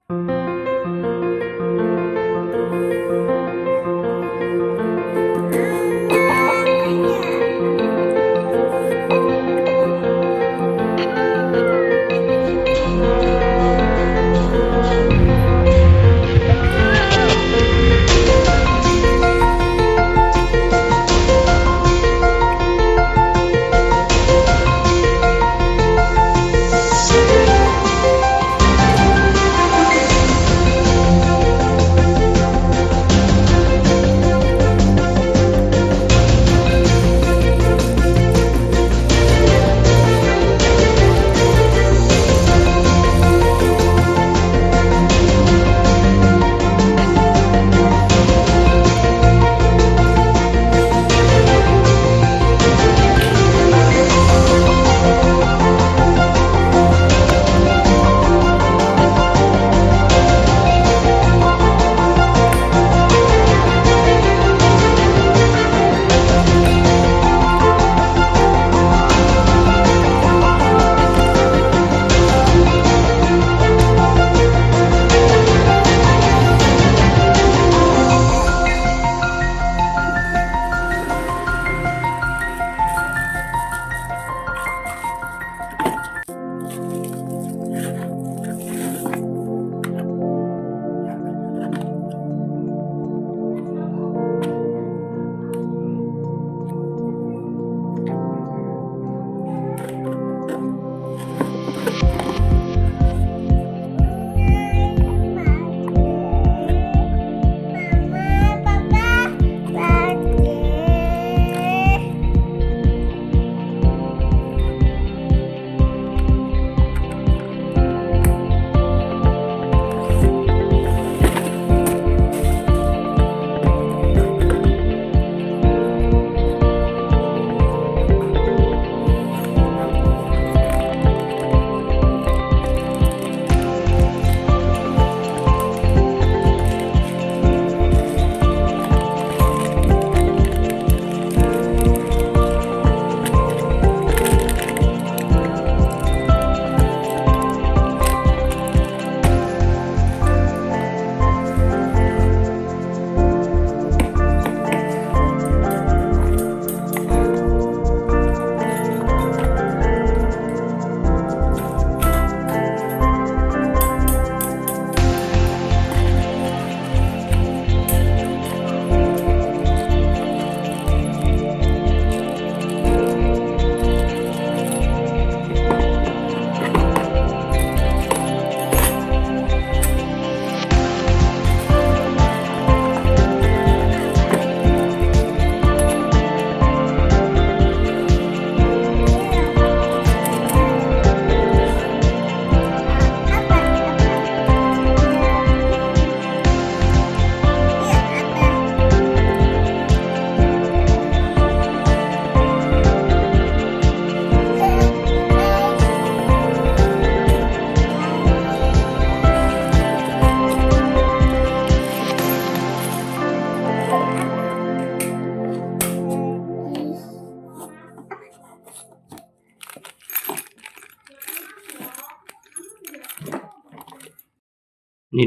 Ini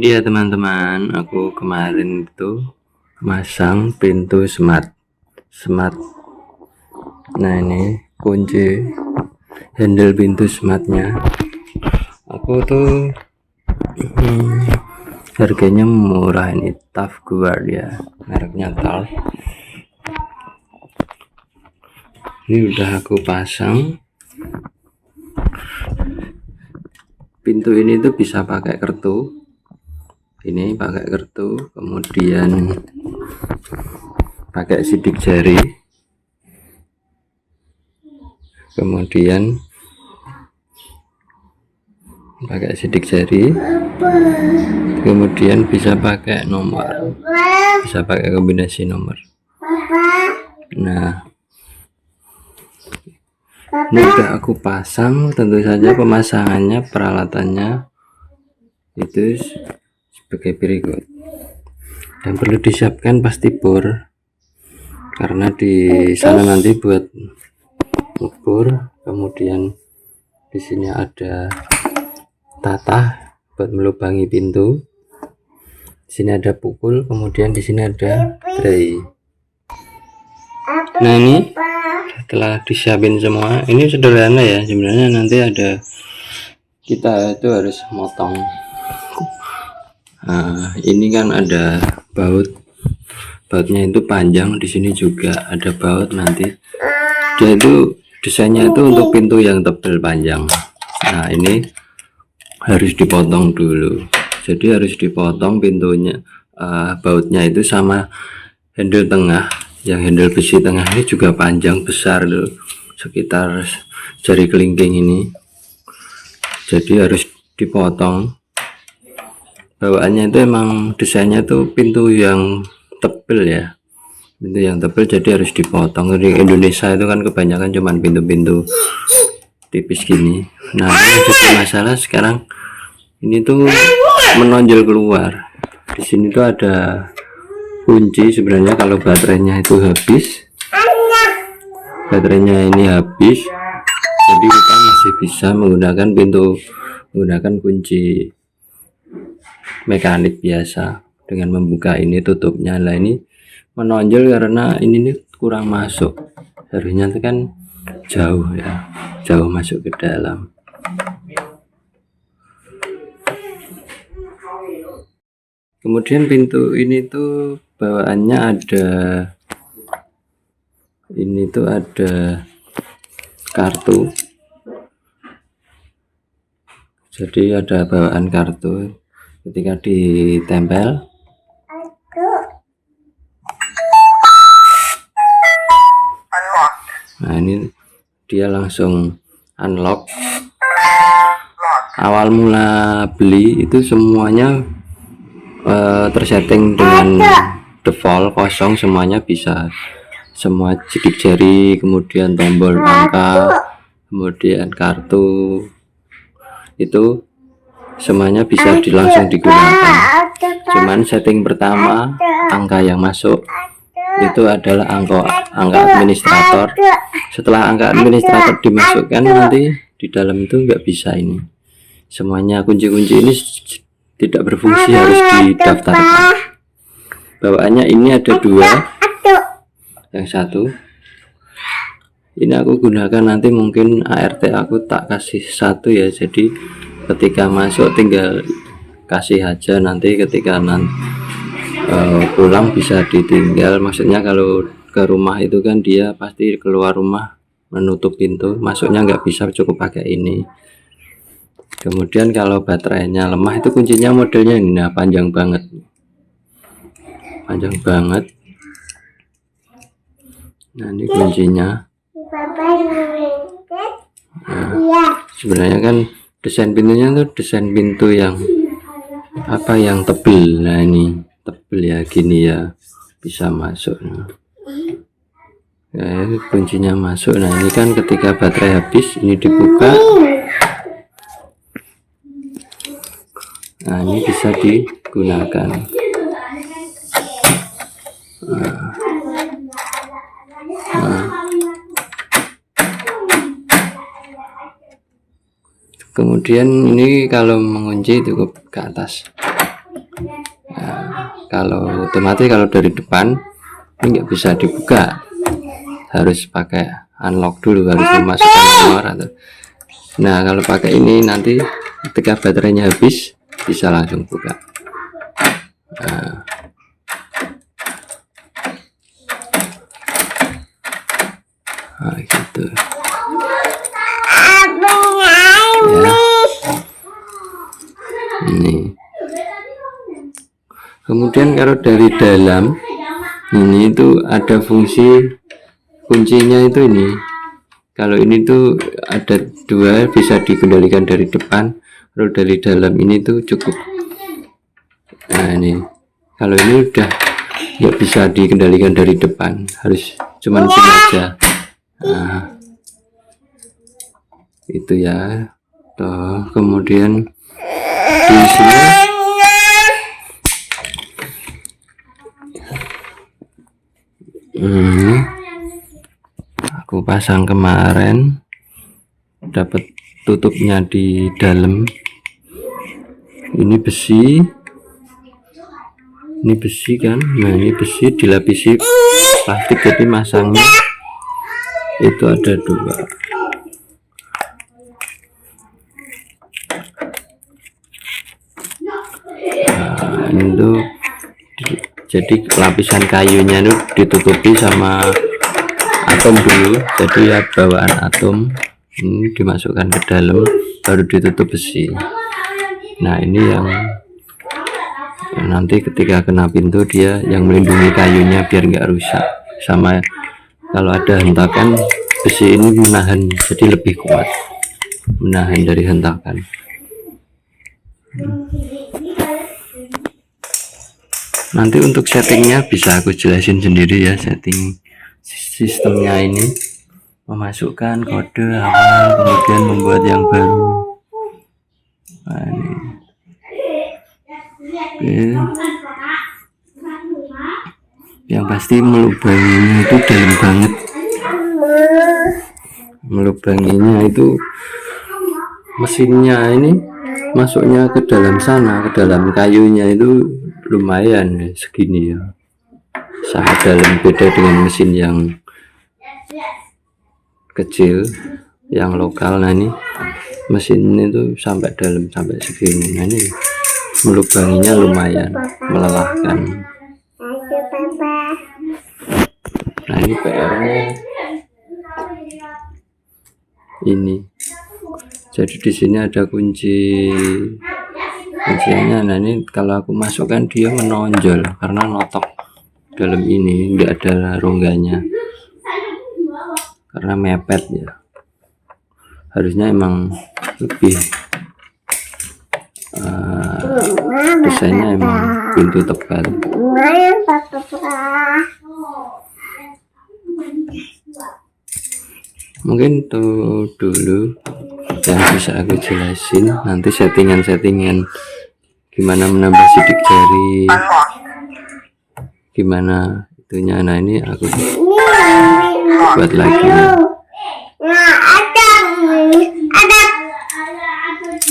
dia teman-teman, aku kemarin itu masang pintu smart. Nah ini kunci handle pintu smartnya. Aku tuh harganya murah, ini Tough Guard ya, mereknya Tough. Ini udah aku pasang. Pintu ini tuh bisa pakai kartu. Ini pakai kartu, kemudian pakai sidik jari, kemudian bisa pakai nomor, bisa pakai kombinasi nomor. Nah, ini udah aku pasang. Tentu saja pemasangannya, peralatannya itu sebagai berikut, dan perlu disiapkan pasti bor, karena di sana nanti buat ngebor. Kemudian di sini ada tatah buat melubangi pintu. Di sini ada pukul, kemudian di sini ada tray. Nah, ini setelah disiapin semua, ini sederhana ya sebenarnya. Nanti ada, kita itu harus motong. Nah, ini kan ada bautnya itu panjang, di sini juga ada baut. Nanti dia itu desainnya itu untuk pintu yang tebal panjang. Nah, ini harus dipotong dulu, jadi harus dipotong pintunya, bautnya itu sama handle tengah. Yang handle besi tengah ini juga panjang besar loh, sekitar jari kelingking ini, jadi harus dipotong. Bawaannya itu emang desainnya tuh pintu yang tebel ya, pintu yang tebel, jadi harus dipotong. Di Indonesia itu kan kebanyakan cuman pintu-pintu tipis gini. Nah, ini jadi masalah sekarang, ini tuh menonjol keluar. Di sini tuh ada kunci. Sebenarnya kalau baterainya itu habis, baterainya ini habis, jadi kita masih bisa menggunakan kunci mekanik biasa dengan membuka ini tutupnya. Lah, ini menonjol karena ini nih kurang masuk, harusnya itu kan jauh ya, jauh masuk ke dalam. Kemudian pintu ini tuh bawaannya ada, ini tuh ada kartu, jadi ada bawaan kartu. Ketika ditempel, nah ini dia langsung unlock. Awal mula beli itu semuanya tersetting dengan default kosong, semuanya bisa, semua sidik jari, kemudian tombol angka, kemudian kartu, itu semuanya bisa langsung digunakan. Cuman setting pertama, angka yang masuk itu adalah angka administrator. Setelah angka administrator dimasukkan, nanti di dalam itu nggak bisa ini, semuanya kunci-kunci ini tidak berfungsi, harus didaftarkan. Bawaannya ini ada dua, yang satu ini aku gunakan nanti, mungkin ART aku tak kasih satu ya, jadi ketika masuk tinggal kasih aja, nanti ketika pulang bisa ditinggal. Maksudnya kalau ke rumah itu kan dia pasti keluar rumah menutup pintu, masuknya nggak bisa, cukup pakai ini. Kemudian kalau baterainya lemah itu kuncinya modelnya ini, nah panjang banget, panjang banget. Nah, ini kuncinya. Nah, sebenarnya kan desain pintunya tuh desain pintu yang apa, yang tebel. Nah, ini tebel ya, gini ya, bisa masuk. Nah, ya, kuncinya masuk. Nah, ini kan ketika baterai habis, ini dibuka. Nah, ini bisa digunakan. Kemudian ini kalau mengunci cukup ke atas. Nah, kalau otomatis kalau dari depan ini nggak bisa dibuka, harus pakai unlock dulu, harus memasukkan nomor atau. Nah, kalau pakai ini nanti ketika baterainya habis bisa langsung buka. Nah, gitu ya. Ini kemudian kalau dari dalam ini tuh ada fungsi kuncinya itu ini. Kalau ini tuh ada dua, bisa dikendalikan dari depan. Kalau dari dalam ini tuh cukup. Nah, ini kalau ini udah nggak bisa dikendalikan dari depan, harus cuman sini aja. Nah, itu ya. Tuh, kemudian di sini aku pasang kemarin, dapat tutupnya di dalam. ini besi kan. Nah ini besi dilapisi plastik, jadi masangnya itu ada 2. Nah ini tuh jadi lapisan kayunya itu ditutupi sama atom dulu, jadi ya bawaan atom ini dimasukkan ke dalam baru ditutup besi. Nah ini yang nanti ketika kena pintu dia yang melindungi kayunya biar nggak rusak. Sama kalau ada hentakan, besi ini menahan, jadi lebih kuat menahan dari hentakan. Nanti untuk settingnya bisa aku jelasin sendiri ya, setting sistemnya ini, memasukkan kode awal kemudian membuat yang baru. Nah, ini. Oke. Yang pasti melubanginya itu dalam banget, melubanginya itu mesinnya ini masuknya ke dalam sana, ke dalam kayunya itu lumayan ya, segini ya, sangat dalam, beda dengan mesin yang kecil yang lokal. Nah ini mesin itu sampai dalam, sampai segini. Nah ini melubanginya lumayan melelahkan. Nah ini PR-nya ini, jadi di sini ada kuncinya. Nah ini kalau aku masukkan dia menonjol karena notok dalam ini, enggak ada rongganya karena mepet ya. Harusnya emang lebih desainnya emang pintu tebal. Mungkin tuh dulu yang bisa aku jelasin. Nanti settingan gimana menambah sidik jari, gimana itunya. Nah ini aku buat lagi.